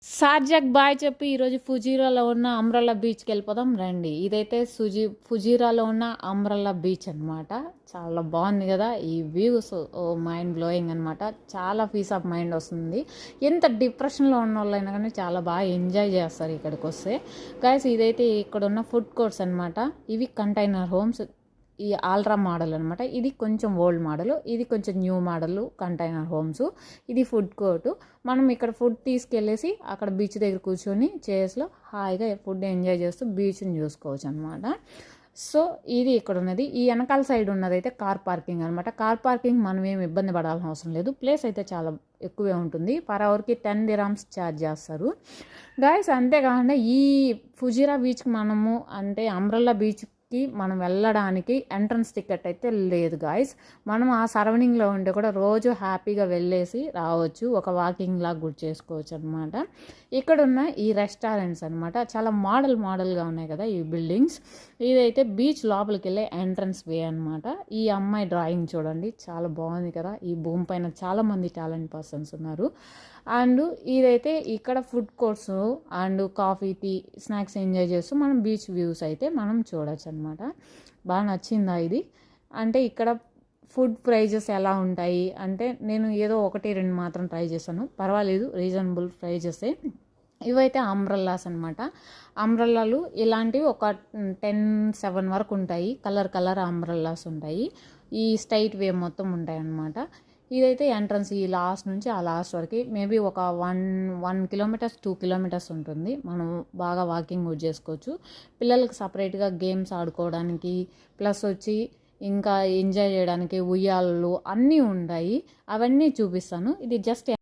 షార్జాక్ bye చెప్పి ఈరోజు ఫుజీరాలో ఉన్న అంబ్రెల్లా బీచ్కి వెళ్ళిపోదాం రండి. ఇదైతే ఫుజీరాలో ఉన్న అంబ్రెల్లా బీచ్ అనమాట. చాలా బాగుంది కదా ఈ వ్యూస్, మైండ్ బ్లోయింగ్ అనమాట. చాలా పీస్ ఆఫ్ మైండ్ వస్తుంది. ఎంత డిప్రెషన్లో ఉన్న వాళ్ళైనా కానీ చాలా బాగా ఎంజాయ్ చేస్తారు ఇక్కడికి వస్తే. గైస్ ఇదైతే ఇక్కడ ఉన్న ఫుడ్ కోర్ట్స్ అనమాట. ఇవి కంటైనర్ హోమ్స్. ఈ ఆల్ట్రా మోడల్ అనమాట. ఇది కొంచెం ఓల్డ్ మోడల్, ఇది కొంచెం న్యూ మోడల్ కంటైనర్ హోమ్స్. ఇది ఫుడ్ కోర్టు. మనం ఇక్కడ ఫుడ్ తీసుకెళ్ళేసి అక్కడ బీచ్ దగ్గర కూర్చొని చైర్స్లో హాయిగా ఫుడ్ ఎంజాయ్ చేస్తూ బీచ్ని చూసుకోవచ్చు అనమాట. సో ఇది ఇక్కడ ఉన్నది. ఈ వెనకాల సైడ్ ఉన్నదైతే కార్ పార్కింగ్ అనమాట. కార్ పార్కింగ్ మనం ఏమి ఇబ్బంది పడాల్సిన అవసరం లేదు. ప్లేస్ అయితే చాలా ఎక్కువే ఉంటుంది. పర్ అవర్కి 10 dirhams ఛార్జ్ చేస్తారు గాయస్. అంతేకాకుండా ఈ ఫుజిరా బీచ్కి మనము అంటే అంబ్రెల్లా బీచ్కి మనం వెళ్ళడానికి ఎంట్రన్స్ టికెట్ అయితే లేదు గాయస్. మనం ఆ సరౌండింగ్లో ఉంటే కూడా రోజు హ్యాపీగా వెళ్ళేసి రావచ్చు. ఒక వాకింగ్ లాగా గుర్తు చేసుకోవచ్చు అనమాట. ఇక్కడ ఉన్న ఈ రెస్టారెంట్స్ అనమాట చాలా మోడల్గా ఉన్నాయి కదా ఈ బిల్డింగ్స్. ఇదైతే బీచ్ లోపలికి వెళ్ళే ఎంట్రన్స్ వే అనమాట. ఈ అమ్మాయి డ్రాయింగ్ చూడండి, చాలా బాగుంది కదా. ఈ భూమి పైన చాలామంది టాలెంట్ పర్సన్స్ ఉన్నారు. అండ్ ఇదైతే ఇక్కడ food courts and coffee, tea, snacks enjoy చేస్తూ మనం బీచ్ వ్యూస్ అయితే మనం చూడొచ్చు అనమాట. బాగా నచ్చిందా ఇది? అంటే ఇక్కడ ఫుడ్ ప్రైజెస్ ఎలా ఉంటాయి అంటే నేను ఏదో 1-2 మాత్రం ట్రై చేశాను. పర్వాలేదు, రీజనబుల్ ప్రైజెసే. ఇవైతే అంబ్రెల్లాస్ అనమాట. అంబ్రెల్లాలు ఇలాంటివి ఒక 10-7 వరకు ఉంటాయి. కలర్ అంబ్రెల్లాస్ ఉంటాయి. ఈ స్ట్రైట్ వే మొత్తం ఉంటాయి అన్నమాట. ఇదైతే ఎంట్రన్స్ ఈ లాస్ట్ నుంచి ఆ లాస్ట్ వరకు మేబీ ఒక 1 kilometers 2 kilometers ఉంటుంది. మనం బాగా వాకింగ్ చేసుకోవచ్చు. పిల్లలకి సపరేట్గా గేమ్స్ ఆడుకోవడానికి ప్లస్ వచ్చి ఇంకా ఎంజాయ్ చేయడానికి ఉయ్యాలలు అన్నీ ఉంటాయి. అవన్నీ చూపిస్తాను. ఇది జస్ట్